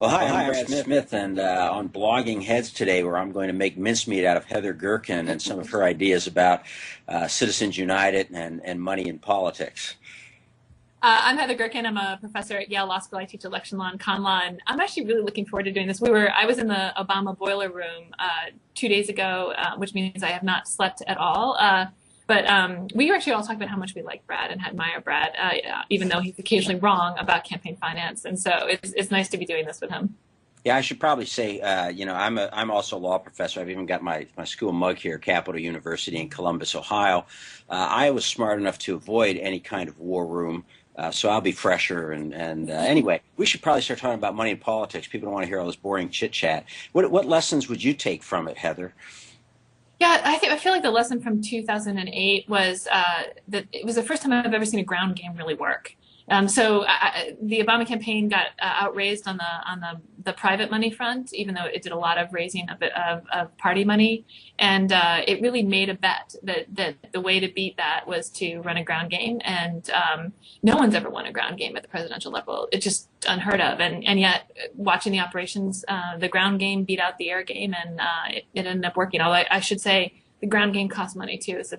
Well, hi, I'm Brad Smith, and on Blogging Heads today, where I'm going to make mincemeat out of Heather Gerken and some of her ideas about Citizens United and money in politics. I'm Heather Gerken. I'm a professor at Yale Law School. I teach election law and con law, and I'm actually really looking forward to doing this. I was in the Obama boiler room 2 days ago, which means I have not slept at all. But we actually all talked about how much we like Brad and admire Brad, even though he's occasionally wrong about campaign finance. And so it's nice to be doing this with him. Yeah, I should probably say, I'm also a law professor. I've even got my school mug here, Capital University in Columbus, Ohio. I was smart enough to avoid any kind of war room, so I'll be fresher. And anyway, we should probably start talking about money in politics. People don't want to hear all this boring chit-chat. What lessons would you take from it, Heather? Yeah, I feel like the lesson from 2008 was that it was the first time I've ever seen a ground game really work. The Obama campaign got outraised on the private money front, even though it did a lot of raising of party money, and it really made a bet that the way to beat that was to run a ground game, and no one's ever won a ground game at the presidential level. It's just unheard of, and yet watching the operations, the ground game beat out the air game, and it ended up working. Although I should say the ground game costs money too, so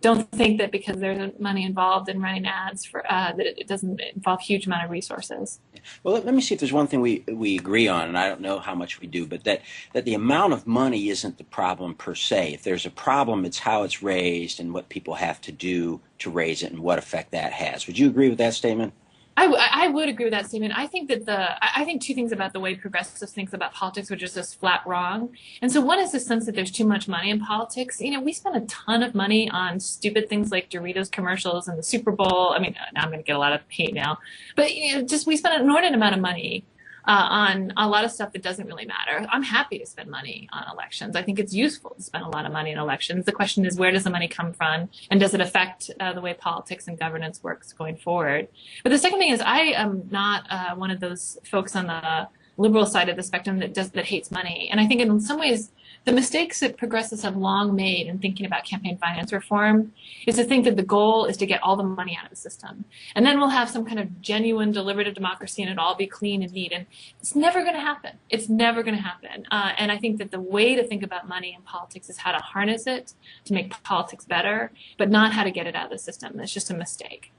don't think that because there's money involved in running ads that it doesn't involve huge amount of resources. Well, let me see if there's one thing we agree on, and I don't know how much we do, but that the amount of money isn't the problem per se. If there's a problem, it's how it's raised and what people have to do to raise it and what effect that has. Would you agree with that statement? I would agree with that statement. I think I think two things about the way progressives think about politics, which is just flat wrong. And so one is the sense that there's too much money in politics. You know, we spend a ton of money on stupid things like Doritos commercials and the Super Bowl. I mean, now I'm going to get a lot of hate now, but just we spend an inordinate amount of money on a lot of stuff that doesn't really matter. I'm happy to spend money on elections. I think it's useful to spend a lot of money on elections. The question is, where does the money come from, and does it affect the way politics and governance works going forward? But the second thing is, I am not one of those folks on the liberal side of the spectrum that hates money. And I think in some ways, the mistakes that progressives have long made in thinking about campaign finance reform is to think that the goal is to get all the money out of the system. And then we'll have some kind of genuine deliberative democracy and it'll all be clean and neat. And it's never going to happen. It's never going to happen. And I think that the way to think about money in politics is how to harness it to make politics better, but not how to get it out of the system. That's just a mistake.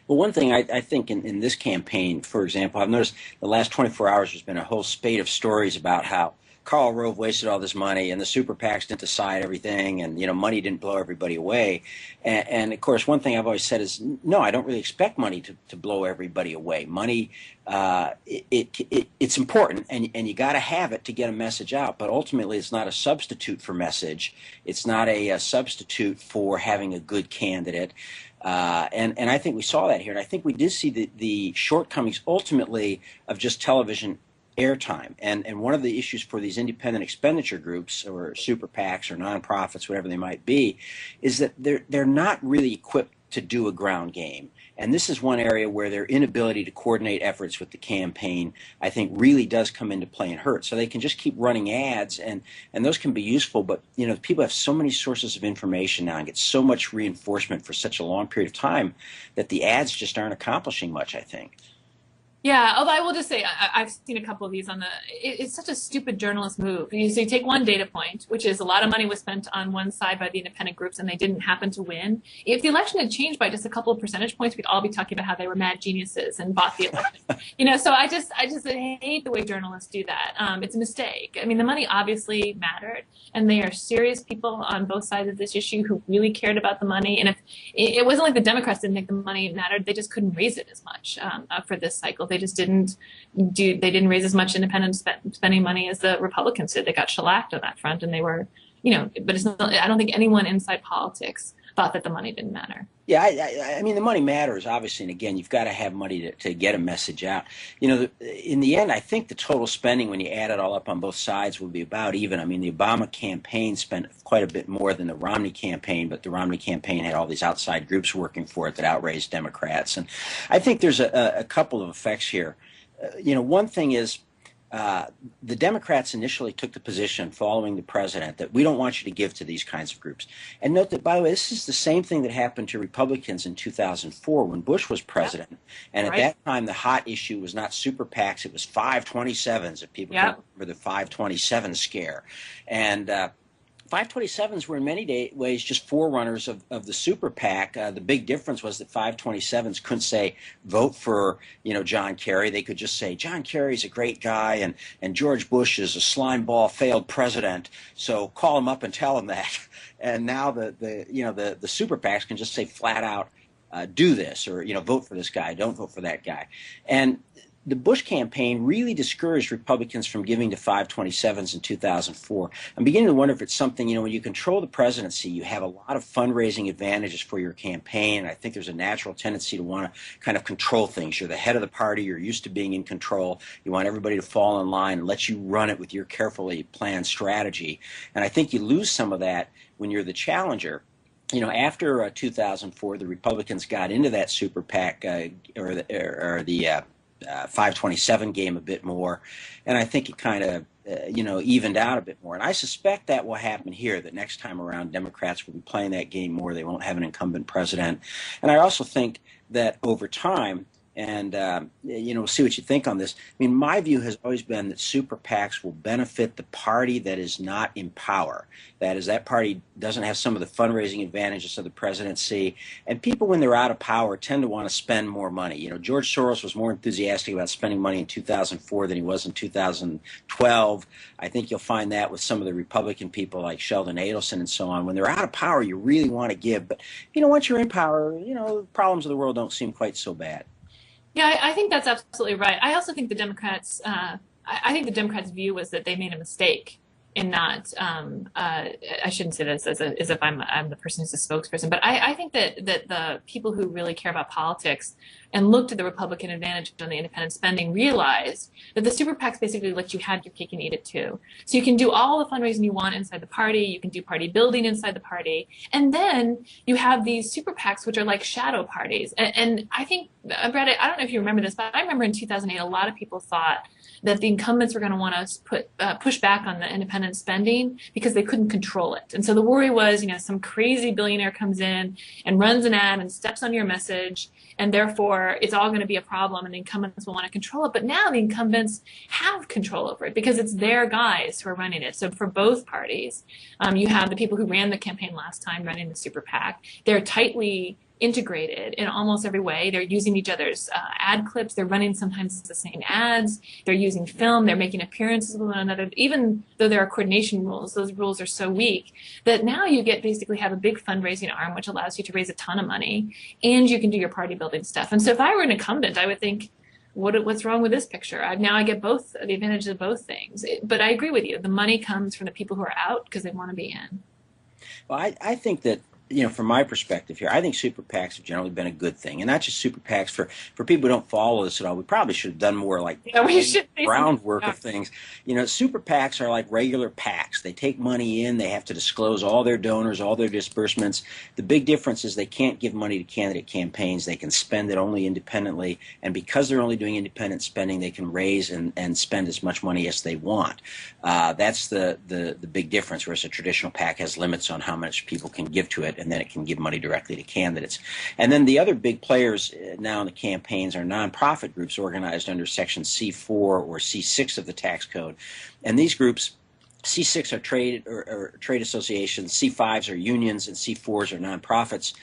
Well, one thing I think in this campaign, for example, I've noticed the last 24 hours there's been a whole spate of stories about how Karl Rove wasted all this money and the super PACs didn't decide everything, and money didn't blow everybody away. And of course, one thing I've always said is, no, I don't really expect money to blow everybody away. Money, it's important, and you got to have it to get a message out. But ultimately, it's not a substitute for message. It's not a substitute for having a good candidate. And I think we saw that here, and I think we did see the shortcomings ultimately of just television airtime. And one of the issues for these independent expenditure groups or super PACs or nonprofits, whatever they might be, is that they're not really equipped to do a ground game. And this is one area where their inability to coordinate efforts with the campaign, I think, really does come into play and hurt. So they can just keep running ads, and those can be useful, but people have so many sources of information now and get so much reinforcement for such a long period of time that the ads just aren't accomplishing much, I think. Yeah, although I will just say I've seen a couple of these it's such a stupid journalist move. So you take one data point, which is a lot of money was spent on one side by the independent groups and they didn't happen to win. If the election had changed by just a couple of percentage points, we'd all be talking about how they were mad geniuses and bought the election. So I just hate the way journalists do that. It's a mistake. I mean, the money obviously mattered, and they are serious people on both sides of this issue who really cared about the money. And if it wasn't like the Democrats didn't think the money mattered, they just couldn't raise it as much for this cycle. They just didn't raise as much independent spending money as the Republicans did. They got shellacked on that front, and they were, but it's not, I don't think anyone inside politics thought that the money didn't matter. Yeah, I mean, the money matters, obviously, and again, you've got to have money to get a message out. In the end, I think the total spending, when you add it all up on both sides, will be about even. I mean, the Obama campaign spent quite a bit more than the Romney campaign, but the Romney campaign had all these outside groups working for it that outraised Democrats. And I think there's a couple of effects here. One thing is, uh, the Democrats initially took the position following the president that we don't want you to give to these kinds of groups. And note that, by the way, this is the same thing that happened to Republicans in 2004 when Bush was president. Yep. And at Right. that time, the hot issue was not super PACs, it was 527s, if people can Yep. remember the 527 scare. And 527s were in many ways just forerunners of the super PAC. The big difference was that 527s couldn't say vote for John Kerry. They could just say John Kerry's a great guy and George Bush is a slimeball failed president. So call him up and tell him that. And now the super PACs can just say flat out do this, or vote for this guy, don't vote for that guy. And the Bush campaign really discouraged Republicans from giving to 527s in 2004. I'm beginning to wonder if it's something, when you control the presidency, you have a lot of fundraising advantages for your campaign. I think there's a natural tendency to want to kind of control things. You're the head of the party. You're used to being in control. You want everybody to fall in line and let you run it with your carefully planned strategy. And I think you lose some of that when you're the challenger. After 2004, the Republicans got into that super PAC or the 527 game a bit more, and I think it kind of evened out a bit more. And I suspect that will happen here, that next time around Democrats will be playing that game more. They won't have an incumbent president. And I also think that over time, and we'll see what you think on this. I mean, my view has always been that super PACs will benefit the party that is not in power. That is, that party doesn't have some of the fundraising advantages of the presidency. And people, when they're out of power, tend to want to spend more money. George Soros was more enthusiastic about spending money in 2004 than he was in 2012. I think you'll find that with some of the Republican people like Sheldon Adelson and so on. When they're out of power, you really want to give. But, once you're in power, the problems of the world don't seem quite so bad. Yeah, I think that's absolutely right. I also think the Democrats, I think the Democrats' view was that they made a mistake in not, I shouldn't say this as if I'm the person who's a spokesperson, but I think that the people who really care about politics and looked at the Republican advantage on the independent spending realized that the super PACs basically let you have your cake and eat it too. So you can do all the fundraising you want inside the party, you can do party building inside the party, and then you have these super PACs which are like shadow parties. And I think, Brad, I don't know if you remember this, but I remember in 2008 a lot of people thought that the incumbents were going to want to push back on the independent spending because they couldn't control it. And so the worry was, some crazy billionaire comes in and runs an ad and steps on your message, and therefore it's all going to be a problem and the incumbents will want to control it. But now the incumbents have control over it because it's their guys who are running it. So for both parties, you have the people who ran the campaign last time running the super PAC. They're tightly integrated in almost every way. They're using each other's ad clips. They're running sometimes the same ads. They're using film. They're making appearances with one another. Even though there are coordination rules, those rules are so weak that now you basically have a big fundraising arm, which allows you to raise a ton of money, and you can do your party building stuff. And so if I were an incumbent, I would think, what's wrong with this picture? Now I get both the advantages of both things. But I agree with you. The money comes from the people who are out because they want to be in. Well, I think that, from my perspective here, I think super PACs have generally been a good thing. And not just super PACs. For people who don't follow this at all, we probably should have done more groundwork of things. Super PACs are like regular PACs. They take money in. They have to disclose all their donors, all their disbursements. The big difference is they can't give money to candidate campaigns. They can spend it only independently. And because they're only doing independent spending, they can raise and spend as much money as they want. That's the big difference, whereas a traditional PAC has limits on how much people can give to it, and then it can give money directly to candidates. And then the other big players now in the campaigns are nonprofit groups organized under Section C4 or C6 of the tax code. And these groups, C6 are trade associations, C5s are unions, and C4s are nonprofits.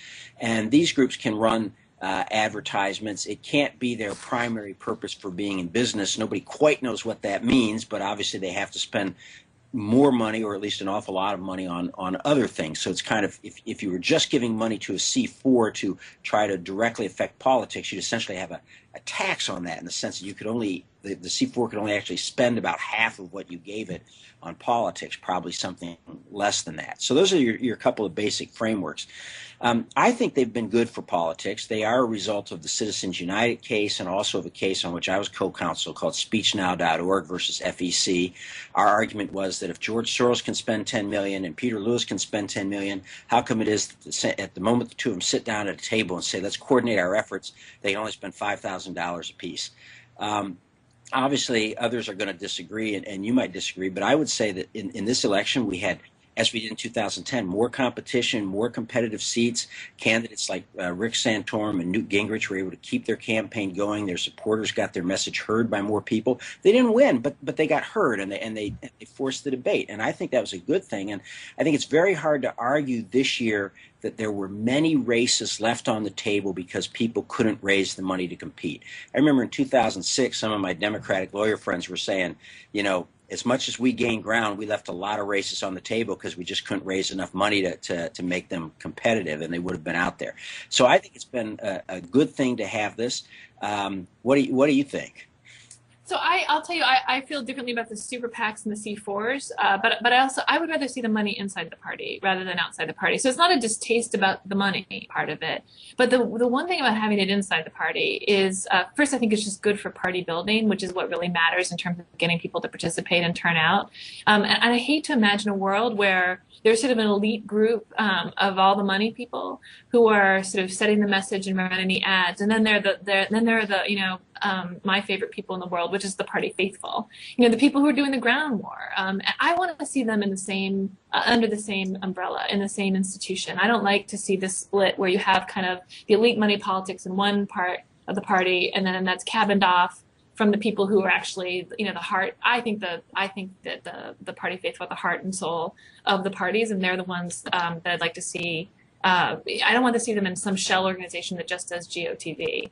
And these groups can run advertisements. It can't be their primary purpose for being in business. Nobody quite knows what that means, but obviously they have to spend more money, or at least an awful lot of money, on other things. So it's kind of, if you were just giving money to a C4 to try to directly affect politics, you'd essentially have a tax on that, in the sense that you could only, the C4 could only actually spend about half of what you gave it on politics, probably something less than that. So those are your couple of basic frameworks. I think they've been good for politics. They are a result of the Citizens United case, and also of a case on which I was co-counsel called SpeechNow.org versus FEC. Our argument was that if George Soros can spend $10 million and Peter Lewis can spend $10 million, how come it is that at the moment the two of them sit down at a table and say, let's coordinate our efforts, they can only spend $5,000 apiece? Obviously, others are going to disagree, and you might disagree, but I would say that in this election, we had, as we did in 2010, more competition, more competitive seats. Candidates like Rick Santorum and Newt Gingrich were able to keep their campaign going. Their supporters got their message heard by more people. They didn't win, but they got heard, and they forced the debate. And I think that was a good thing. And I think it's very hard to argue this year that there were many races left on the table because people couldn't raise the money to compete. I remember in 2006, some of my Democratic lawyer friends were saying, as much as we gained ground, we left a lot of races on the table because we just couldn't raise enough money to make them competitive, and they would have been out there. So I think it's been a good thing to have this. What do you think? So I'll tell you, I feel differently about the super PACs and the C4s, but I would rather see the money inside the party rather than outside the party. So it's not a distaste about the money part of it, but the one thing about having it inside the party is, first, I think it's just good for party building, which is what really matters in terms of getting people to participate and turn out. And I hate to imagine a world where there's sort of an elite group of all the money people who are sort of setting the message and running the ads, and then there are the my favorite people in the world, which is the party faithful. The people who are doing the ground war. I want to see them in the same under the same umbrella in the same institution. I don't like to see this split where you have kind of the elite money politics in one part of the party, and then that's cabined off from the people who are actually, the heart. I think that the party faithful are the heart and soul of the parties, and they're the ones that I'd like to see. I don't want to see them in some shell organization that just does GOTV.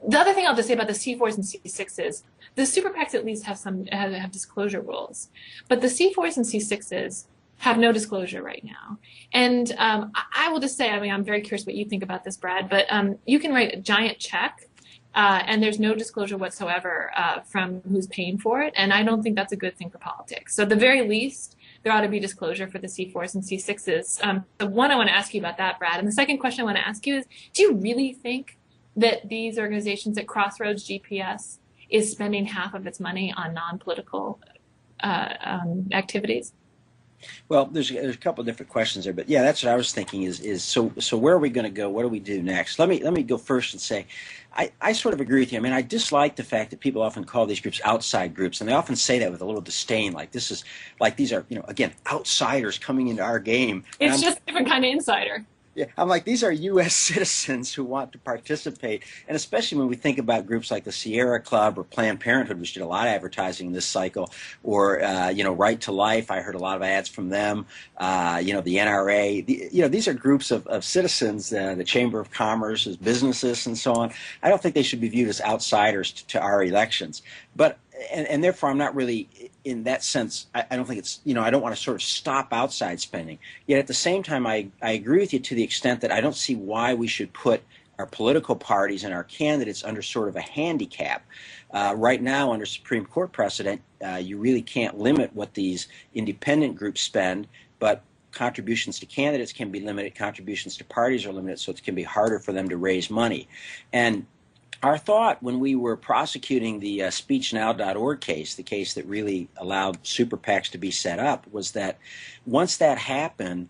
The other thing I'll just say about the C4s and C6s, the super PACs at least have disclosure rules, but the C4s and C6s have no disclosure right now. And I will just say, I'm very curious what you think about this, Brad, but you can write a giant check and there's no disclosure whatsoever from who's paying for it. And I don't think that's a good thing for politics. So at the very least, there ought to be disclosure for the C4s and C6s. The one I want to ask you about that, Brad. And the second question I want to ask you is, do you really think that these organizations at Crossroads GPS is spending half of its money on non-political activities? Well, there's a couple of different questions there, but yeah, that's what I was thinking is so where are we going to go? What do we do next? Let me go first and say, I sort of agree with you. I dislike the fact that people often call these groups outside groups, and they often say that with a little disdain, like these are, again, outsiders coming into our game. It's just a different kind of insider. Yeah, I'm like, these are U.S. citizens who want to participate, and especially when we think about groups like the Sierra Club or Planned Parenthood, which did a lot of advertising this cycle, or Right to Life. I heard a lot of ads from them. The NRA. These are groups of citizens. The Chamber of Commerce, businesses, and so on. I don't think they should be viewed as outsiders to our elections, but. And therefore, I'm not really, in that sense, I don't think it's, I don't want to sort of stop outside spending. Yet at the same time, I agree with you to the extent that I don't see why we should put our political parties and our candidates under sort of a handicap. Right now, under Supreme Court precedent, you really can't limit what these independent groups spend, but contributions to candidates can be limited, contributions to parties are limited, so it can be harder for them to raise money. And our thought when we were prosecuting the SpeechNow.org case, the case that really allowed super PACs to be set up, was that once that happened,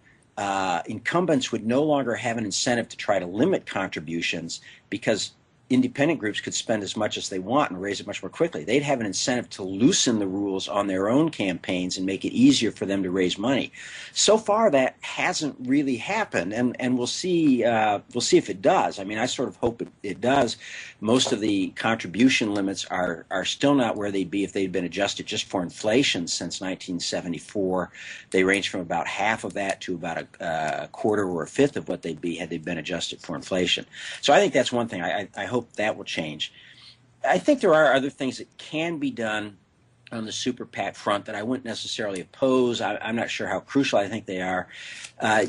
incumbents would no longer have an incentive to try to limit contributions because independent groups could spend as much as they want and raise it much more quickly. They'd have an incentive to loosen the rules on their own campaigns and make it easier for them to raise money. So far, that hasn't really happened, and we'll see if it does. I sort of hope it does. Most of the contribution limits are still not where they'd be if they'd been adjusted just for inflation since 1974. They range from about half of that to about a quarter or a fifth of what they'd be had they been adjusted for inflation. So I think that's one thing. I hope that will change. I think there are other things that can be done on the super PAC front that I wouldn't necessarily oppose. I'm not sure how crucial I think they are.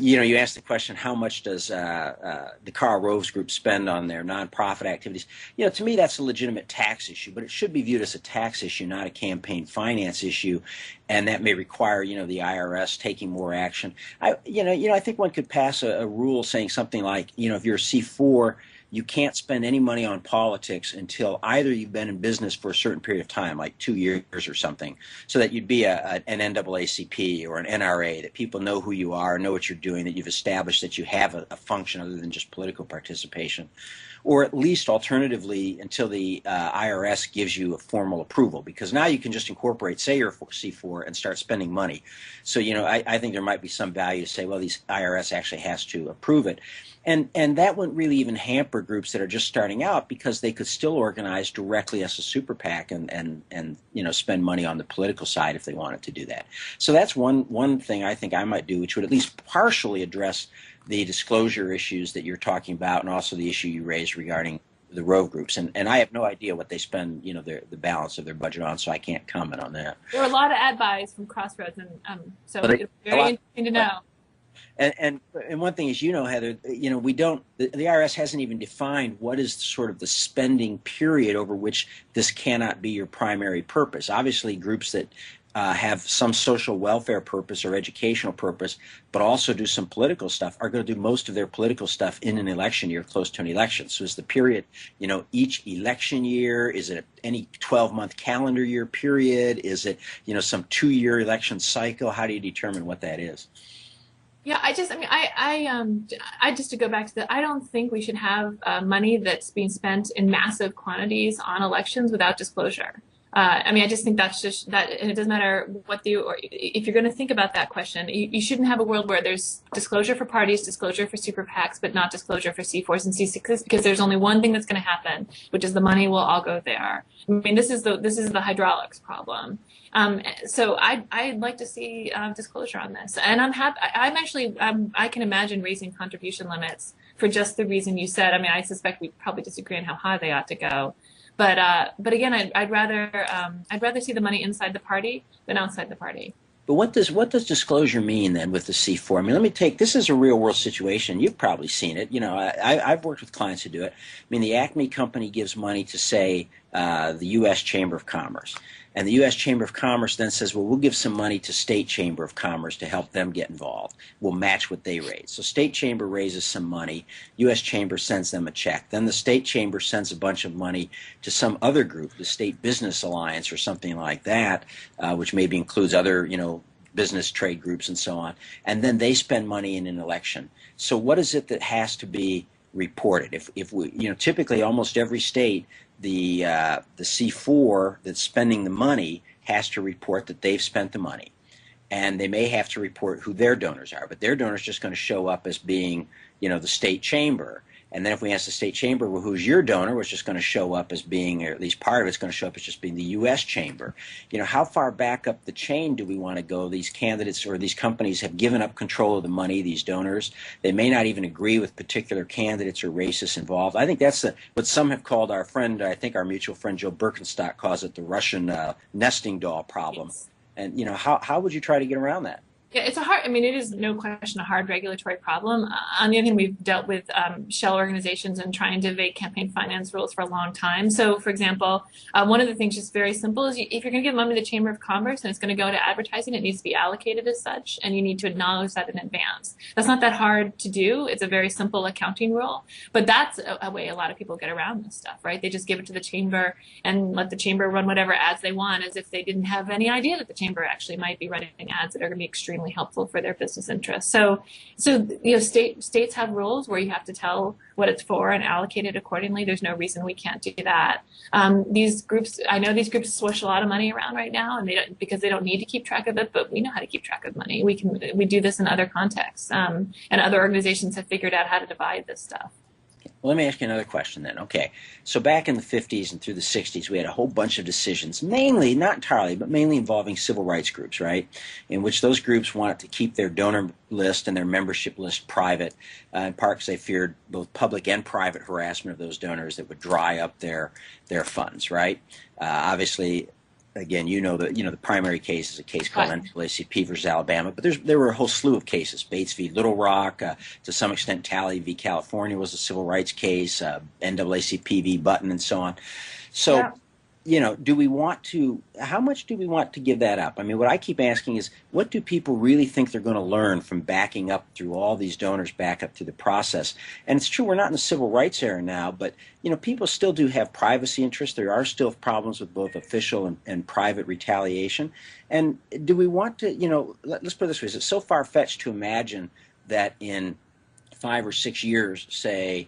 You asked the question, how much does the Karl Rove's group spend on their nonprofit activities? To me, that's a legitimate tax issue, but it should be viewed as a tax issue, not a campaign finance issue, and that may require, the IRS taking more action. I think one could pass a rule saying something like, if you're a C4, you can't spend any money on politics until either you've been in business for a certain period of time, like 2 years or something, so that you'd be an NAACP or an NRA, that people know who you are, know what you're doing, that you've established that you have a function other than just political participation. or at least alternatively until the IRS gives you a formal approval, because now you can just incorporate, say you're a C4 and start spending money. So, I think there might be some value to say, well, these IRS actually has to approve it. And that wouldn't really even hamper groups that are just starting out, because they could still organize directly as a super PAC and spend money on the political side if they wanted to do that. So that's one thing I think I might do, which would at least partially address the disclosure issues that you're talking about, and also the issue you raised regarding the Rove groups. And I have no idea what they spend, the balance of their budget on, so I can't comment on that. There were a lot of ad buys from Crossroads, and so it's very interesting to know. And one thing is, Heather, we don't, the IRS hasn't even defined what is sort of the spending period over which this cannot be your primary purpose. Obviously, groups that have some social welfare purpose or educational purpose, but also do some political stuff, are going to do most of their political stuff in an election year, close to an election. So is the period, each election year? Is it any 12-month calendar year period? Is it, some 2-year election cycle? How do you determine what that is? Yeah, I just to go back to that, I don't think we should have money that's being spent in massive quantities on elections without disclosure. I just think that's just that, and it doesn't matter if you're going to think about that question, you shouldn't have a world where there's disclosure for parties, disclosure for super PACs, but not disclosure for C4s and C6s, because there's only one thing that's going to happen, which is the money will all go there. This is the hydraulics problem. So I'd like to see disclosure on this, and I'm happy. I can imagine raising contribution limits for just the reason you said. I suspect we probably disagree on how high they ought to go. But again, I'd rather see the money inside the party than outside the party. But what does disclosure mean then with the C4? Let me take, this is a real world situation. You've probably seen it. I've worked with clients who do it. The Acme company gives money to, say, the U.S. Chamber of Commerce. And the U.S. Chamber of Commerce then says, well, we'll give some money to State Chamber of Commerce to help them get involved. We'll match what they raise. So State Chamber raises some money. U.S. Chamber sends them a check. Then the State Chamber sends a bunch of money to some other group, the State Business Alliance or something like that, which maybe includes other, business trade groups and so on. And then they spend money in an election. So what is it that has to be reported? If we, typically almost every state, the C4 that's spending the money has to report that they've spent the money, and they may have to report who their donors are, but their donors just going to show up as being, the state chamber. And then if we ask the state chamber, well, who's your donor, it's just going to show up as being, or at least part of it's going to show up as just being the U.S. chamber. How far back up the chain do we want to go? These candidates or these companies have given up control of the money, these donors. They may not even agree with particular candidates or racists involved. I think that's what some have called, our friend, I think our mutual friend Joe Birkenstock calls it, the Russian nesting doll problem. Yes. And, how would you try to get around that? Yeah, it's it is no question a hard regulatory problem. On the other hand, we've dealt with shell organizations and trying to evade campaign finance rules for a long time. So, for example, one of the things just very simple is if you're going to give money to the Chamber of Commerce and it's going to go to advertising, it needs to be allocated as such, and you need to acknowledge that in advance. That's not that hard to do. It's a very simple accounting rule, but that's a way a lot of people get around this stuff, right? They just give it to the Chamber and let the Chamber run whatever ads they want, as if they didn't have any idea that the Chamber actually might be running ads that are going to be extremely helpful for their business interests. So states have rules where you have to tell what it's for and allocate it accordingly. There's no reason we can't do that. These groups, I know these groups swish a lot of money around right now, and because they don't need to keep track of it, but we know how to keep track of money. We do this in other contexts, and other organizations have figured out how to divide this stuff. Well, let me ask you another question then. Okay, so back in the 50s and through the 60s, we had a whole bunch of decisions, mainly, not entirely, but mainly involving civil rights groups, right, in which those groups wanted to keep their donor list and their membership list private, in part because they feared both public and private harassment of those donors that would dry up their funds, right? Obviously, again, the primary case is a case called NAACP versus Alabama, but there were a whole slew of cases. Bates v. Little Rock, to some extent Talley v. California was a civil rights case, NAACP v. Button, and so on. So, yeah. How much do we want to give that up? What I keep asking is, what do people really think they're going to learn from backing up through all these donors back up through the process? And it's true, we're not in the civil rights era now, but, people still do have privacy interests. There are still problems with both official and private retaliation. And do we want to, let's put it this way, is it so far-fetched to imagine that in 5 or 6 years, say,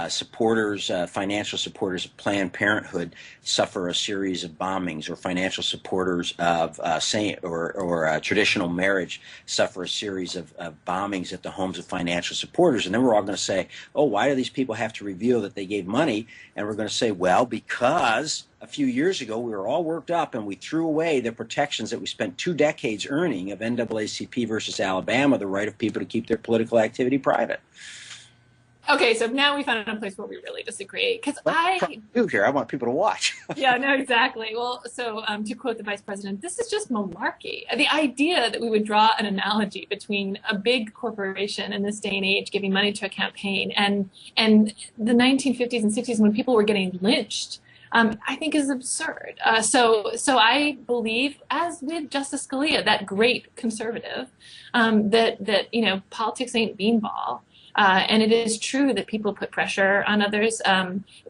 supporters, financial supporters of Planned Parenthood suffer a series of bombings, or financial supporters of traditional marriage suffer a series of bombings at the homes of financial supporters. And then we're all going to say, oh, why do these people have to reveal that they gave money? And we're going to say, well, because a few years ago we were all worked up and we threw away the protections that we spent 2 decades earning of NAACP versus Alabama, the right of people to keep their political activity private. Okay, so now we found a place where we really disagree. Because I want people to watch. Yeah, no, exactly. Well, so to quote the vice president, this is just malarkey. The idea that we would draw an analogy between a big corporation in this day and age giving money to a campaign and the 1950s and 60s when people were getting lynched, I think is absurd. So I believe, as with Justice Scalia, that great conservative, that politics ain't beanball. And it is true that people put pressure on others.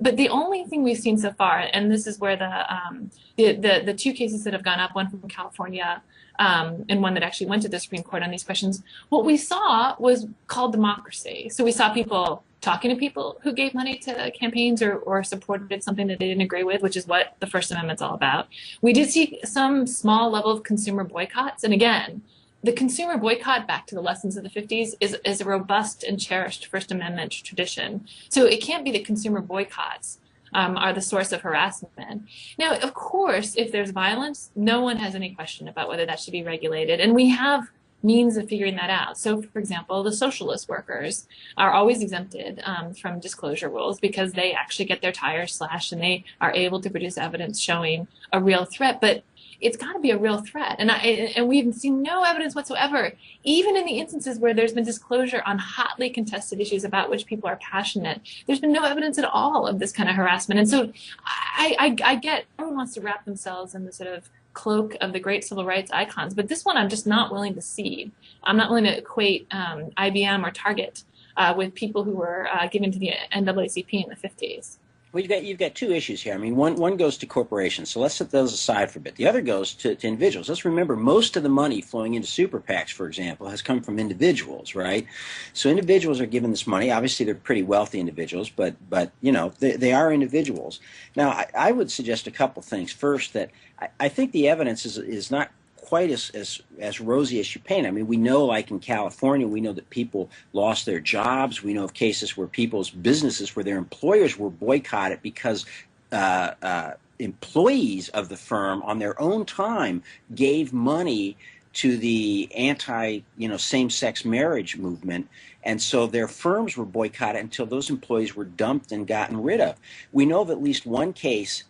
But the only thing we've seen so far, and this is where the 2 cases that have gone up, one from California and one that actually went to the Supreme Court on these questions, what we saw was called democracy. So we saw people talking to people who gave money to campaigns or supported something that they didn't agree with, which is what the First Amendment's all about. We did see some small level of consumer boycotts. And again, the consumer boycott, back to the lessons of the 50s, is a robust and cherished First Amendment tradition. So it can't be that consumer boycotts are the source of harassment. Now, of course, if there's violence, no one has any question about whether that should be regulated. And we have means of figuring that out. So, for example, the socialist workers are always exempted from disclosure rules because they actually get their tires slashed and they are able to produce evidence showing a real threat. But it's got to be a real threat. And we've seen no evidence whatsoever, even in the instances where there's been disclosure on hotly contested issues about which people are passionate. There's been no evidence at all of this kind of harassment. And so I get everyone wants to wrap themselves in the sort of cloak of the great civil rights icons. But this one I'm just not willing to see. I'm not willing to equate IBM or Target with people who were given to the NAACP in the 50s. Well, you've got 2 issues here. I mean, one goes to corporations, so let's set those aside for a bit. The other goes to individuals. Let's remember, most of the money flowing into super PACs, for example, has come from individuals, right? So individuals are given this money. Obviously, they're pretty wealthy individuals, but they are individuals. Now, I would suggest a couple things. First, that I think the evidence is not quite as rosy as you paint. I mean, we know, like in California, we know that people lost their jobs. We know of cases where people's businesses, where their employers were boycotted because employees of the firm on their own time gave money to the same-sex marriage movement. And so their firms were boycotted until those employees were dumped and gotten rid of. We know of at least one case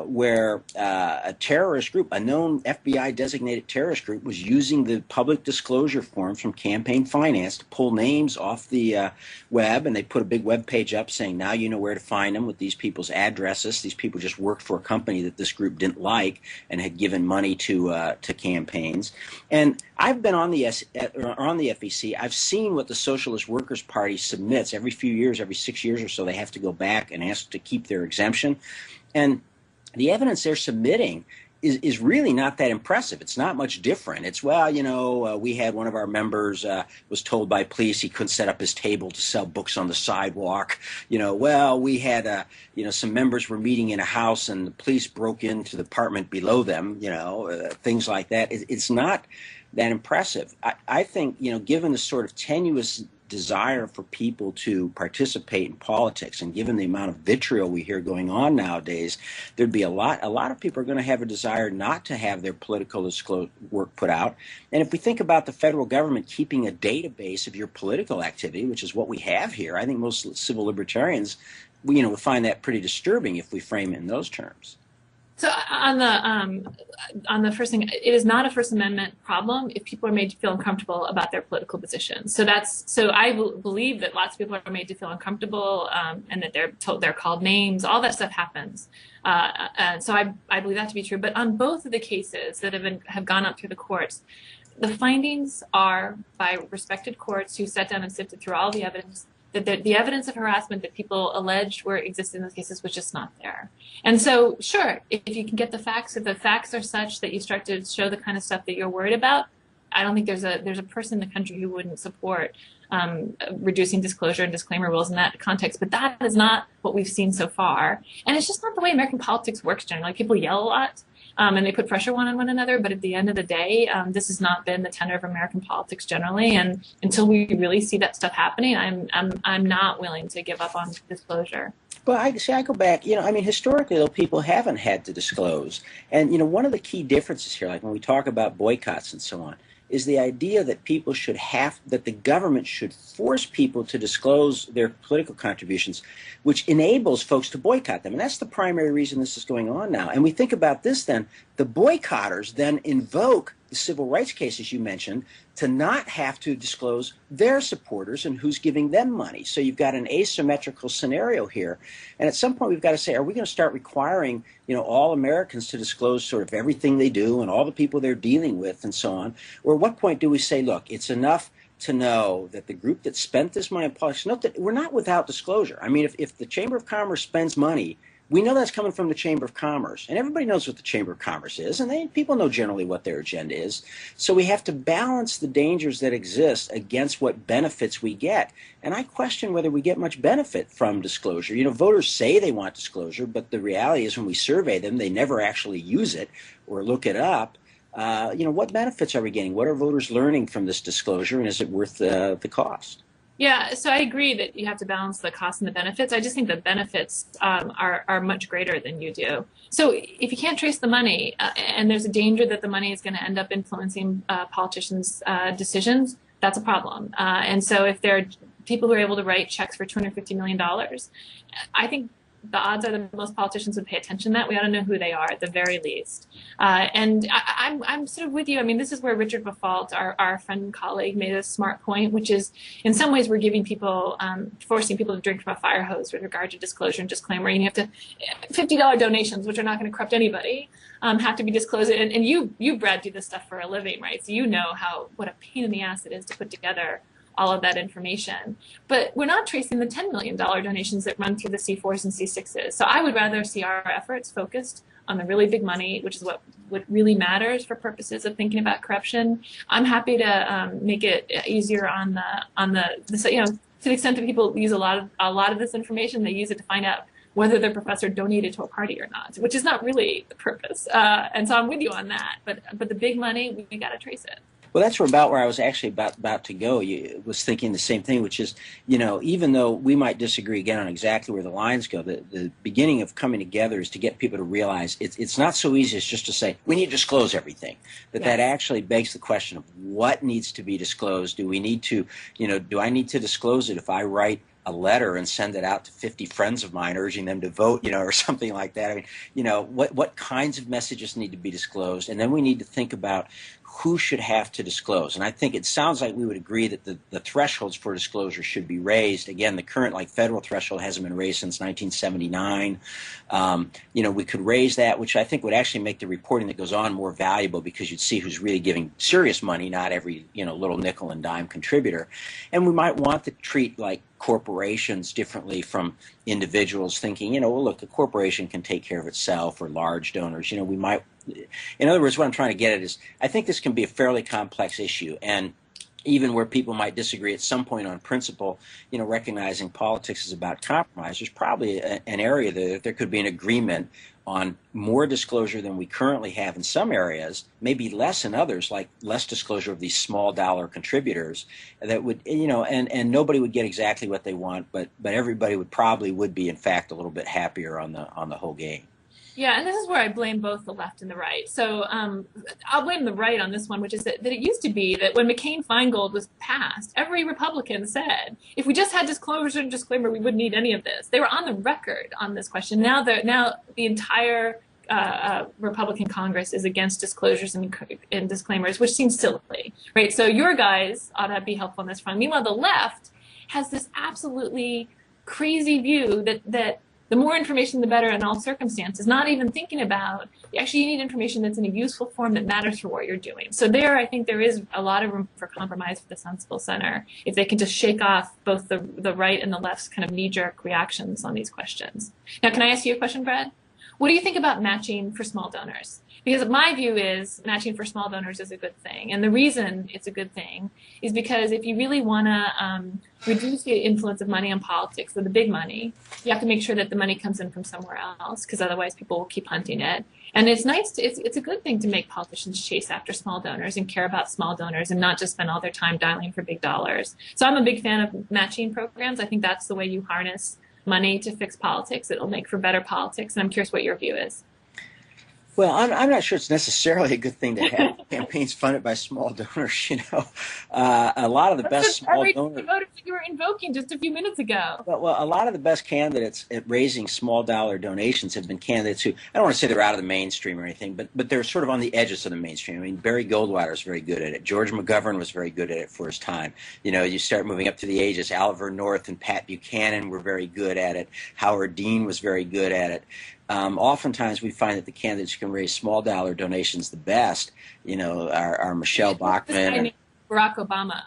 where a terrorist group, a known FBI-designated terrorist group, was using the public disclosure forms from campaign finance to pull names off the web, and they put a big web page up saying, now you know where to find them with these people's addresses. These people just worked for a company that this group didn't like and had given money to campaigns. And I've been on the FEC. I've seen what the Socialist Workers Party submits every few years, every 6 years or so. They have to go back and ask to keep their exemption. And the evidence they're submitting is really not that impressive. It's not much different. It's, we had one of our members was told by police he couldn't set up his table to sell books on the sidewalk. We had, some members were meeting in a house and the police broke into the apartment below them, things like that. It's not that impressive. I think, given the sort of tenuous desire for people to participate in politics, and given the amount of vitriol we hear going on nowadays, there'd be a lot of people are going to have a desire not to have their political work put out. And if we think about the federal government keeping a database of your political activity, which is what we have here, I think most civil libertarians, would find that pretty disturbing if we frame it in those terms. So on the first thing, it is not a First Amendment problem if people are made to feel uncomfortable about their political positions. So I believe that lots of people are made to feel uncomfortable and that they're called names. All that stuff happens. And so I believe that to be true. But on both of the cases that have gone up through the courts, the findings are by respected courts who sat down and sifted through all the evidence, that the evidence of harassment that people alleged existed in those cases was just not there. And so, sure, if you can get the facts, if the facts are such that you start to show the kind of stuff that you're worried about, I don't think there's a person in the country who wouldn't support reducing disclosure and disclaimer rules in that context, but that is not what we've seen so far. And it's just not the way American politics works generally. Like, people yell a lot, and they put pressure on one another, but at the end of the day, this has not been the tenor of American politics generally. And until we really see that stuff happening, I'm not willing to give up on disclosure. Well, I go back, historically, though, people haven't had to disclose. And, one of the key differences here, like when we talk about boycotts and so on, is the idea that that the government should force people to disclose their political contributions, which enables folks to boycott them. And that's the primary reason this is going on now. And we think about this then, the boycotters then invoke the civil rights cases you mentioned to not have to disclose their supporters and who's giving them money. So you've got an asymmetrical scenario here. And at some point we've got to say, are we going to start requiring, all Americans to disclose sort of everything they do and all the people they're dealing with and so on? Or at what point do we say, look, it's enough to know that the group that spent this money on politics, note that we're not without disclosure. I mean, if the Chamber of Commerce spends money, we know that's coming from the Chamber of Commerce, and everybody knows what the Chamber of Commerce is, and people know generally what their agenda is. So we have to balance the dangers that exist against what benefits we get. And I question whether we get much benefit from disclosure. Voters say they want disclosure, but the reality is when we survey them, they never actually use it or look it up. What benefits are we getting? What are voters learning from this disclosure, and is it worth the cost? Yeah, so I agree that you have to balance the costs and the benefits. I just think the benefits are much greater than you do. So if you can't trace the money, and there's a danger that the money is going to end up influencing politicians' decisions, that's a problem. And so if there are people who are able to write checks for $250 million, I think the odds are that most politicians would pay attention to that. We ought to know who they are at the very least. And I'm sort of with you. I mean, this is where Richard Buffalt, our friend and colleague, made a smart point, which is in some ways we're giving people, forcing people to drink from a fire hose with regard to disclosure and disclaimer. And you have to, $50 donations, which are not going to corrupt anybody, have to be disclosed. And you, Brad, do this stuff for a living, right? So you know what a pain in the ass it is to put together all of that information. But we're not tracing the $10 million donations that run through the C4s and C6s. So I would rather see our efforts focused on the really big money, which is what really matters for purposes of thinking about corruption. I'm happy to make it easier on the to the extent that people use a lot of this information, they use it to find out whether their professor donated to a party or not, which is not really the purpose. And so I'm with you on that. But the big money, we got to trace it. Well, that's about where I was actually about to go. You was thinking the same thing, which is, even though we might disagree again on exactly where the lines go, the beginning of coming together is to get people to realize it's not so easy as just to say, we need to disclose everything. That actually begs the question of what needs to be disclosed. Do we need to, do I need to disclose it if I write a letter and send it out to 50 friends of mine urging them to vote, or something like that? I mean, what kinds of messages need to be disclosed? And then we need to think about who should have to disclose. And I think it sounds like we would agree that the thresholds for disclosure should be raised. Again, the current federal threshold hasn't been raised since 1979. We could raise that, which I think would actually make the reporting that goes on more valuable, because you'd see who's really giving serious money, not every little nickel and dime contributor. And we might want to treat corporations differently from individuals, thinking, well, look, a corporation can take care of itself, or large donors. We might, in other words, what I'm trying to get at is, I think this can be a fairly complex issue, and even where people might disagree at some point on principle, recognizing politics is about compromise, there's probably an area that there could be an agreement on more disclosure than we currently have in some areas, maybe less in others, like less disclosure of these small dollar contributors that would, and nobody would get exactly what they want, but everybody would be in fact a little bit happier on the whole game. Yeah, and this is where I blame both the left and the right. So I'll blame the right on this one, which is that it used to be that when McCain-Feingold was passed, every Republican said, if we just had disclosure and disclaimer, we wouldn't need any of this. They were on the record on this question. Now the entire Republican Congress is against disclosures and disclaimers, which seems silly, right? So your guys ought to be helpful on this front. Meanwhile, the left has this absolutely crazy view that the more information, the better in all circumstances, not even thinking about, actually, you need information that's in a useful form that matters for what you're doing. So I think there is a lot of room for compromise for the Sensible Center if they can just shake off both the right and the left's kind of knee-jerk reactions on these questions. Now, can I ask you a question, Brad? What do you think about matching for small donors? Because my view is matching for small donors is a good thing. And the reason it's a good thing is because if you really want to reduce the influence of money on politics, so the big money, you have to make sure that the money comes in from somewhere else, because otherwise people will keep hunting it. And it's nice it's a good thing to make politicians chase after small donors and care about small donors and not just spend all their time dialing for big dollars. So I'm a big fan of matching programs. I think that's the way you harness money to fix politics. It'll make for better politics. And I'm curious what your view is. Well, I'm not sure it's necessarily a good thing to have campaigns funded by small donors. A lot of the best small donors you were invoking just a few minutes ago. Well, a lot of the best candidates at raising small dollar donations have been candidates who, I don't want to say they're out of the mainstream or anything, but they're sort of on the edges of the mainstream. I mean, Barry Goldwater is very good at it. George McGovern was very good at it for his time. You start moving up to the ages. Oliver North and Pat Buchanan were very good at it. Howard Dean was very good at it. Oftentimes we find that the candidates who can raise small dollar donations the best, are Michelle Bachmann. Barack Obama.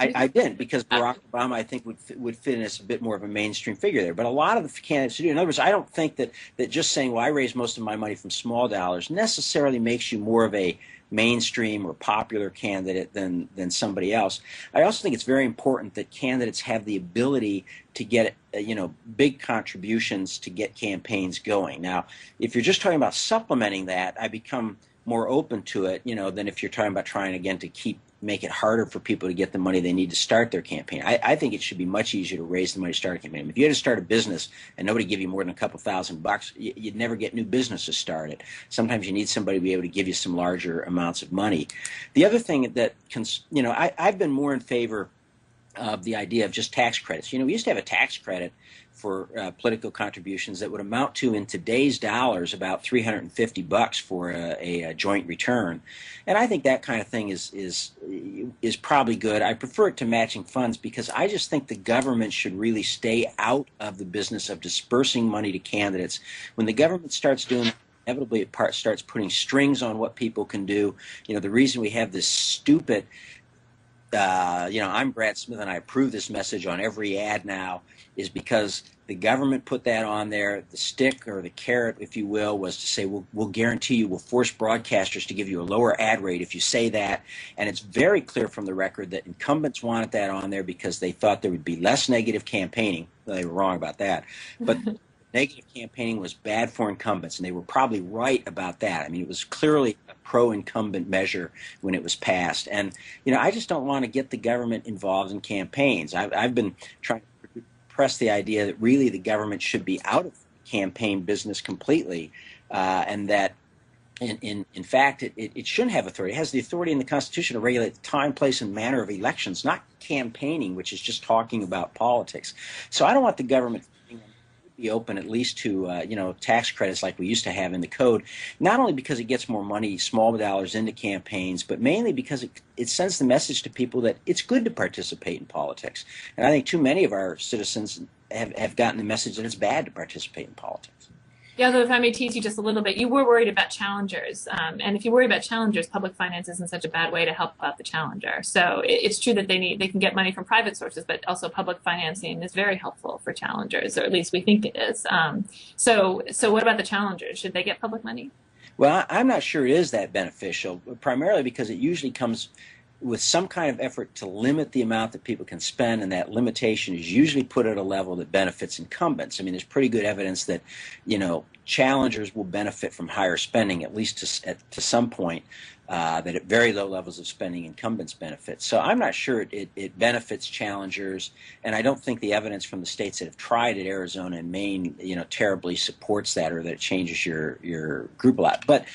I didn't, because Barack Obama, I think, would fit in as a bit more of a mainstream figure there. But a lot of the candidates do. In other words, I don't think that just saying, well, I raise most of my money from small dollars necessarily makes you more of a mainstream or popular candidate than somebody else. I also think it's very important that candidates have the ability to get big contributions to get campaigns going. Now, if you're just talking about supplementing that, I become more open to it, than if you're talking about trying again to make it harder for people to get the money they need to start their campaign. I think it should be much easier to raise the money to start a campaign. If you had to start a business and nobody give you more than a couple $1,000, you'd never get new businesses started. Sometimes you need somebody to be able to give you some larger amounts of money. The other thing that I've been more in favor of the idea of just tax credits. We used to have a tax credit for political contributions that would amount to, in today's dollars, about $350 for a joint return, and I think that kind of thing is probably good. I prefer it to matching funds because I just think the government should really stay out of the business of dispersing money to candidates. When the government starts doing, inevitably it starts putting strings on what people can do. The reason we have this stupid I'm Brad Smith and I approve this message on every ad now is because the government put that on there. The stick or the carrot, if you will, was to say, we'll guarantee you, we'll force broadcasters to give you a lower ad rate if you say that. And it's very clear from the record that incumbents wanted that on there because they thought there would be less negative campaigning. Well, they were wrong about that. But negative campaigning was bad for incumbents, and they were probably right about that. I mean, it was clearly a pro-incumbent measure when it was passed. And, I just don't want to get the government involved in campaigns. I've been trying to press the idea that really the government should be out of campaign business completely, and that in fact, it shouldn't have authority. It has the authority in the Constitution to regulate the time, place, and manner of elections, not campaigning, which is just talking about politics. So I don't want the government be open at least to tax credits like we used to have in the code, not only because it gets more money, small dollars, into campaigns, but mainly because it sends the message to people that it's good to participate in politics. And I think too many of our citizens have gotten the message that it's bad to participate in politics. Yeah, though if I may tease you just a little bit, you were worried about challengers. And if you worry about challengers, public finance isn't such a bad way to help out the challenger. So it's true that they can get money from private sources, but also public financing is very helpful for challengers, or at least we think it is. So what about the challengers? Should they get public money? Well, I'm not sure it is that beneficial, primarily because it usually comes with some kind of effort to limit the amount that people can spend, and that limitation is usually put at a level that benefits incumbents. I mean, there's pretty good evidence that, challengers will benefit from higher spending, at least to some point, that at very low levels of spending, incumbents benefit. So I'm not sure it benefits challengers, and I don't think the evidence from the states that have tried it, Arizona and Maine, terribly supports that, or that it changes your group a lot. But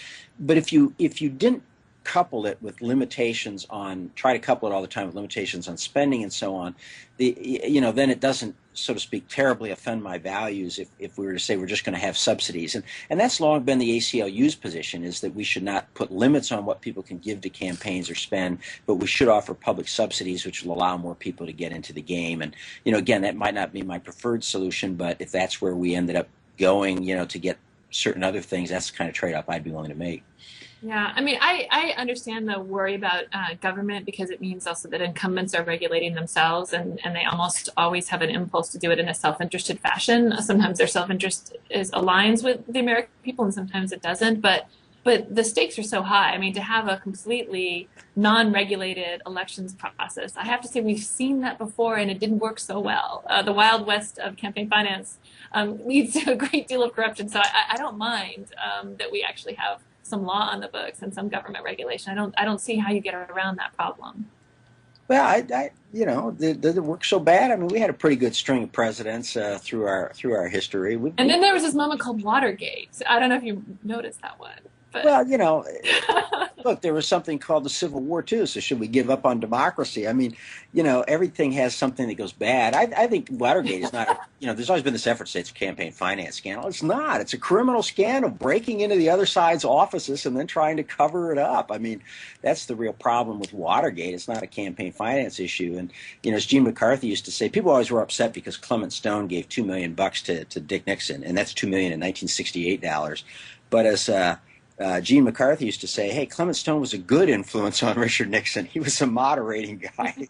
if you didn't couple it with limitations on, try to couple it all the time with limitations on spending and so on, then it doesn't, so to speak, terribly offend my values if we were to say we're just going to have subsidies. And that's long been the ACLU's position, is that we should not put limits on what people can give to campaigns or spend, but we should offer public subsidies which will allow more people to get into the game. And, again, that might not be my preferred solution, but if that's where we ended up going, to get certain other things, that's the kind of trade-off I'd be willing to make. Yeah, I mean, I understand the worry about government, because it means also that incumbents are regulating themselves, and they almost always have an impulse to do it in a self-interested fashion. Sometimes their self-interest aligns with the American people, and sometimes it doesn't. But but the stakes are so high. I mean, to have a completely non-regulated elections process, I have to say we've seen that before, and it didn't work so well. The Wild West of campaign finance leads to a great deal of corruption. So I don't mind that we actually have some law on the books and some government regulation. I don't see how you get around that problem. Well, did it work so bad? I mean, we had a pretty good string of presidents through our history. And then there was this moment called Watergate. I don't know if you noticed that one. But. Well, look, there was something called the Civil War too. So should we give up on democracy? I mean, everything has something that goes bad. I think Watergate is not. There's always been this effort to say it's a campaign finance scandal. It's not. It's a criminal scandal, breaking into the other side's offices and then trying to cover it up. I mean, that's the real problem with Watergate. It's not a campaign finance issue. And as Gene McCarthy used to say, people always were upset because Clement Stone gave $2 million to Dick Nixon, and that's $2 million in 1968 dollars. But as Gene McCarthy used to say, hey, Clement Stone was a good influence on Richard Nixon. He was a moderating guy.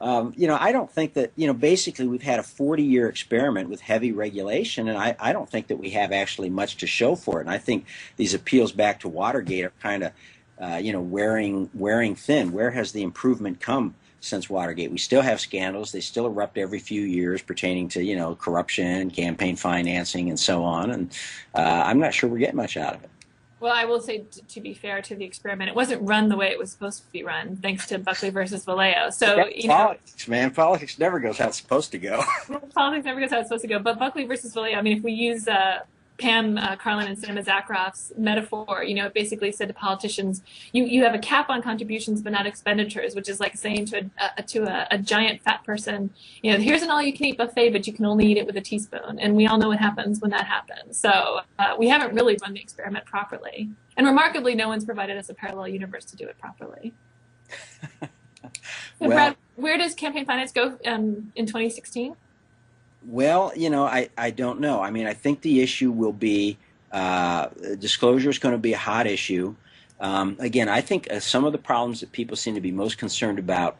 I don't think that, basically we've had a 40-year experiment with heavy regulation, and I don't think that we have actually much to show for it. And I think these appeals back to Watergate are kind of, wearing thin. Where has the improvement come since Watergate? We still have scandals. They still erupt every few years pertaining to, corruption, campaign financing, and so on. And I'm not sure we're getting much out of it. Well, I will say, to be fair to the experiment, it wasn't run the way it was supposed to be run, thanks to Buckley versus Vallejo. So, politics, man. Politics never goes how it's supposed to go. Politics never goes how it's supposed to go. But Buckley versus Vallejo, I mean, if we use Pam Karlan and Sam Zakharov's metaphor, it basically said to politicians, you have a cap on contributions but not expenditures, which is like saying to a giant fat person, here's an all-you-can-eat buffet, but you can only eat it with a teaspoon. And we all know what happens when that happens. So we haven't really run the experiment properly. And remarkably, no one's provided us a parallel universe to do it properly. So, Brad, where does campaign finance go in 2016? Well, I don't know. I mean, I think the issue will be disclosure is going to be a hot issue. Again, I think some of the problems that people seem to be most concerned about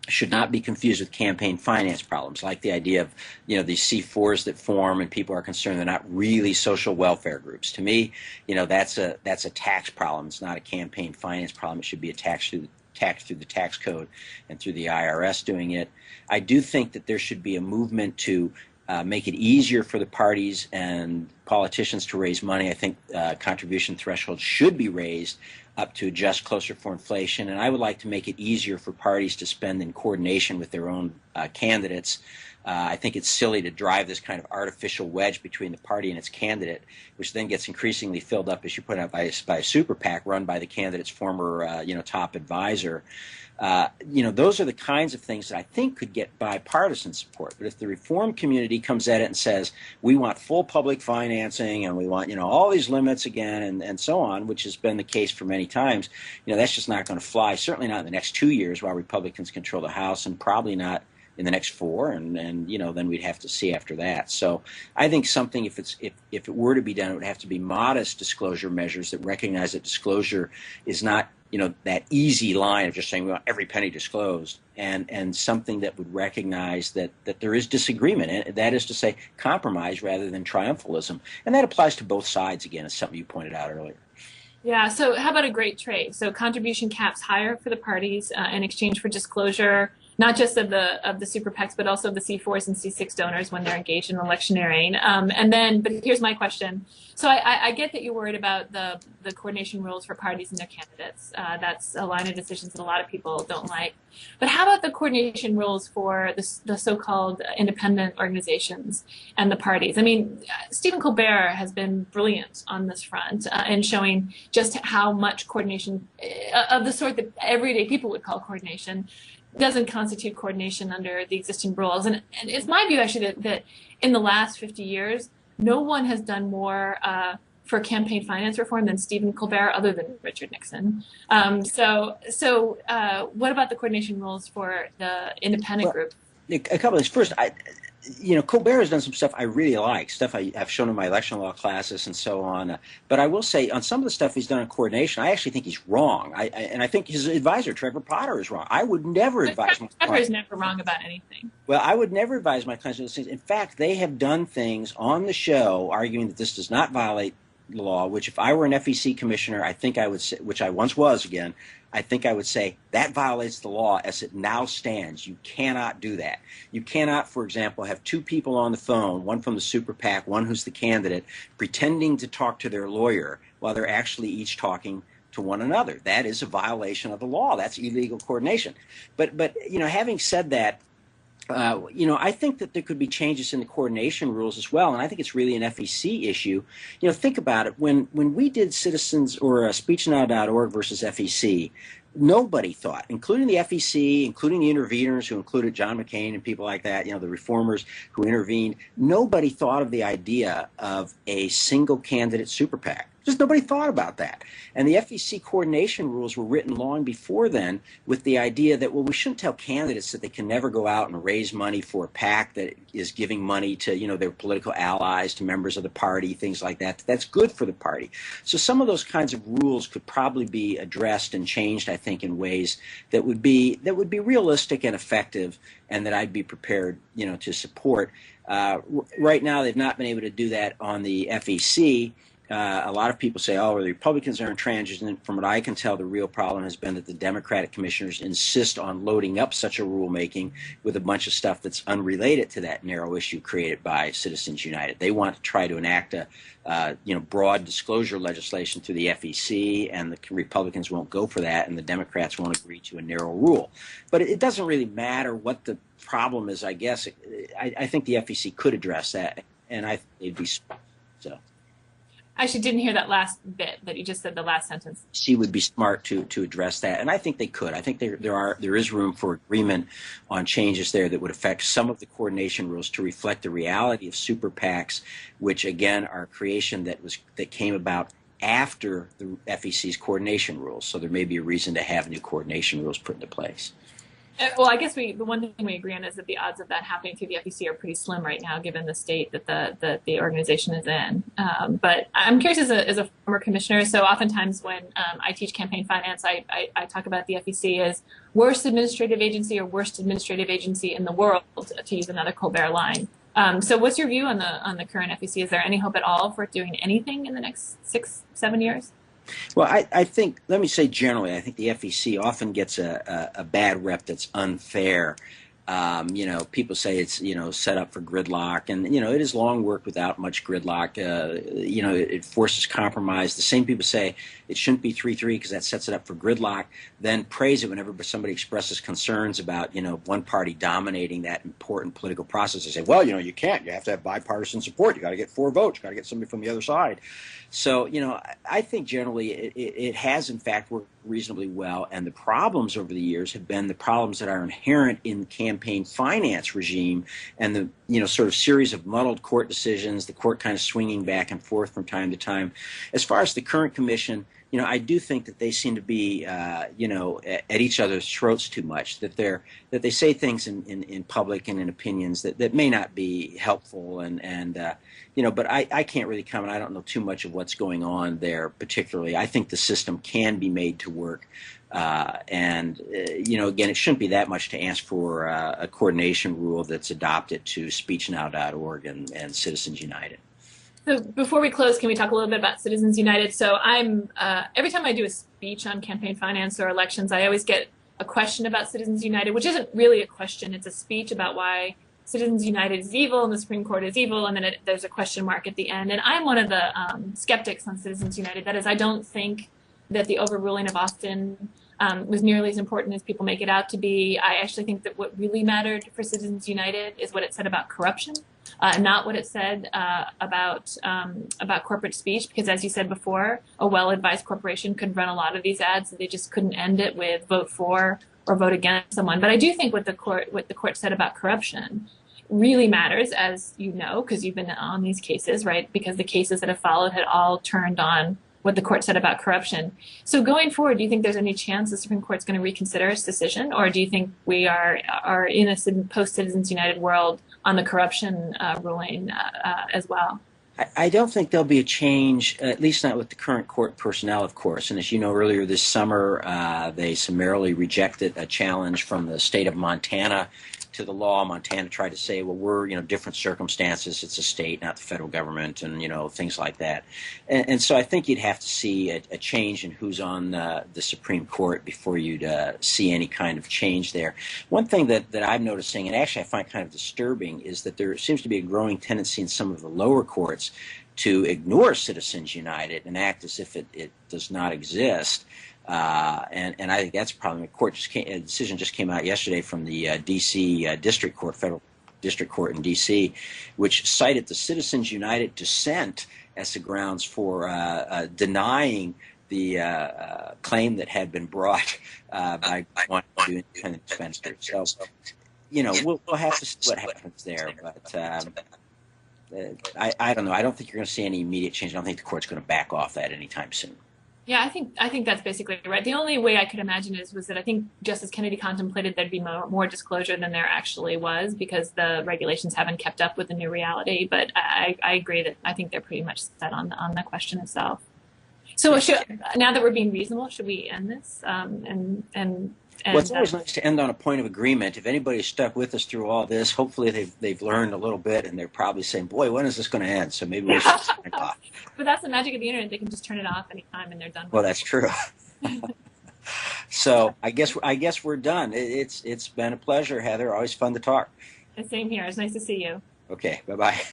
should not be confused with campaign finance problems, like the idea of, these C4s that form and people are concerned they're not really social welfare groups. To me, that's a tax problem. It's not a campaign finance problem. It should be a tax through the tax code and through the IRS doing it. I do think that there should be a movement to make it easier for the parties and politicians to raise money. I think contribution thresholds should be raised up to just closer for inflation. And I would like to make it easier for parties to spend in coordination with their own candidates. I think it's silly to drive this kind of artificial wedge between the party and its candidate, which then gets increasingly filled up, as you put out, by a super PAC run by the candidate's former, top advisor. Those are the kinds of things that I think could get bipartisan support. But if the reform community comes at it and says, we want full public financing and we want, all these limits again and so on, which has been the case for many times, that's just not going to fly, certainly not in the next 2 years while Republicans control the House, and probably not in the next 4, and then we'd have to see after that. So I think something, if it were to be done, it would have to be modest disclosure measures that recognize that disclosure is not that easy line of just saying we want every penny disclosed, and something that would recognize that there is disagreement, and that is to say compromise rather than triumphalism, and that applies to both sides. Again, as something you pointed out earlier. Yeah. So how about a great trade? So contribution caps higher for the parties in exchange for disclosure, not just of the super PACs, but also of the C4s and C6 donors when they're engaged in electioneering. But here's my question. So I get that you're worried about the coordination rules for parties and their candidates. That's a line of decisions that a lot of people don't like. But how about the coordination rules for the so-called independent organizations and the parties? I mean, Stephen Colbert has been brilliant on this front in showing just how much coordination of the sort that everyday people would call coordination doesn't constitute coordination under the existing rules. And it's my view, actually, that in the last 50 years, no one has done more for campaign finance reform than Stephen Colbert, other than Richard Nixon. So what about the coordination rules for the independent group? A couple of things. First, Colbert has done some stuff I really like, stuff I've shown in my election law classes and so on. But I will say, on some of the stuff he's done on coordination, I actually think he's wrong. And I think his advisor, Trevor Potter, is wrong. I would never advise my clients. Trevor is never wrong about anything. Well, I would never advise my clients on those things. In fact, they have done things on the show arguing that this does not violate law, which if I were an FEC commissioner, I think I would say, which I once was again, I think I would say that violates the law as it now stands. You cannot do that. You cannot, for example, have two people on the phone, one from the super PAC, one who's the candidate, pretending to talk to their lawyer while they're actually each talking to one another. That is a violation of the law. That's illegal coordination. But having said that, I think that there could be changes in the coordination rules as well, and I think it's really an FEC issue. Think about it. When we did Citizens or SpeechNow.org versus FEC, nobody thought, including the FEC, including the interveners who included John McCain and people like that, the reformers who intervened, nobody thought of the idea of a single candidate super PAC. Just nobody thought about that. And the FEC coordination rules were written long before then with the idea that, well, we shouldn't tell candidates that they can never go out and raise money for a PAC that is giving money to, their political allies, to members of the party, things like that. That's good for the party. So some of those kinds of rules could probably be addressed and changed, I think, in ways that would be realistic and effective, and that I'd be prepared, to support. Right now, they've not been able to do that on the FEC. A lot of people say, oh, the Republicans are intransigent. From what I can tell, the real problem has been that the Democratic commissioners insist on loading up such a rulemaking with a bunch of stuff that's unrelated to that narrow issue created by Citizens United. They want to try to enact a broad disclosure legislation through the FEC, and the Republicans won't go for that, and the Democrats won't agree to a narrow rule. But it doesn't really matter what the problem is, I guess. I think the FEC could address that, and I think they'd be smart. So. I actually didn't hear that last bit that you just said, the last sentence. She would be smart to address that, and I think they could. I think there is room for agreement on changes there that would affect some of the coordination rules to reflect the reality of super PACs, which again are a creation that came about after the FEC's coordination rules. So there may be a reason to have new coordination rules put into place. Well, I guess the one thing we agree on is that the odds of that happening through the FEC are pretty slim right now, given the state that the organization is in. But I'm curious, as a former commissioner, so oftentimes when I teach campaign finance, I talk about the FEC as worst administrative agency or worst administrative agency in the world, to use another Colbert line. So what's your view on the current FEC? Is there any hope at all for doing anything in the next 6-7 years? Well, I think, let me say generally, I think the FEC often gets a bad rep that's unfair. People say it's, set up for gridlock, and, it is long work without much gridlock. It forces compromise. The same people say it shouldn't be 3-3 because that sets it up for gridlock, then praise it whenever somebody expresses concerns about, one party dominating that important political process. They say, well, you can't. You have to have bipartisan support. You got to get 4 votes. You got to get somebody from the other side. So, I think generally it has, in fact, worked reasonably well. And the problems over the years have been the problems that are inherent in the campaign finance regime and the, sort of series of muddled court decisions, the court kind of swinging back and forth from time to time. As far as the current commission, I do think that they seem to be, at each other's throats too much, that they say things in public and in opinions that may not be helpful. But I can't really comment. I don't know too much of what's going on there particularly. I think the system can be made to work. Again, it shouldn't be that much to ask for a coordination rule that's adopted to SpeechNow.org and Citizens United. So before we close, can we talk a little bit about Citizens United? So I'm every time I do a speech on campaign finance or elections, I always get a question about Citizens United, which isn't really a question. It's a speech about why Citizens United is evil and the Supreme Court is evil, and then there's a question mark at the end. And I'm one of the skeptics on Citizens United. That is, I don't think that the overruling of Austin was nearly as important as people make it out to be. I actually think that what really mattered for Citizens United is what it said about corruption, not what it said about corporate speech. Because as you said before, a well-advised corporation could run a lot of these ads, and they just couldn't end it with vote for or vote against someone. But I do think what the court said about corruption really matters, as you know, because you've been on these cases, right? Because the cases that have followed had all turned on what the court said about corruption. So going forward, do you think there's any chance the Supreme Court's going to reconsider its decision, or do you think we are in a post-Citizens United world on the corruption ruling as well? I don't think there'll be a change, at least not with the current court personnel, of course. And as you know, earlier this summer, they summarily rejected a challenge from the state of Montana to the law. Montana tried to say, well, we're, different circumstances. It's a state, not the federal government, and, things like that. And so I think you'd have to see a change in who's on the Supreme Court before you'd see any kind of change there. One thing that I'm noticing, and actually I find kind of disturbing, is that there seems to be a growing tendency in some of the lower courts to ignore Citizens United and act as if it does not exist. And I think that's a problem. A decision just came out yesterday from the D.C. District Court, Federal District Court in D.C., which cited the Citizens United dissent as the grounds for denying the claim that had been brought by wanting to do independent dispensary. So, we'll have to see what happens there. But I don't know. I don't think you're going to see any immediate change. I don't think the court's going to back off that anytime soon. Yeah, I think that's basically right. The only way I could imagine was that I think Justice Kennedy contemplated there'd be more disclosure than there actually was because the regulations haven't kept up with the new reality. But I agree that I think they're pretty much set on the question itself. So now that we're being reasonable, should we end this? Well, it's always nice to end on a point of agreement. If anybody's stuck with us through all this, hopefully they've learned a little bit, and they're probably saying, "Boy, when is this going to end?" So maybe we should turn it off. But that's the magic of the internet; they can just turn it off anytime, and they're done. Well, that's true. So I guess we're done. It's been a pleasure, Heather. Always fun to talk. The same here. It's nice to see you. Okay. Bye-bye.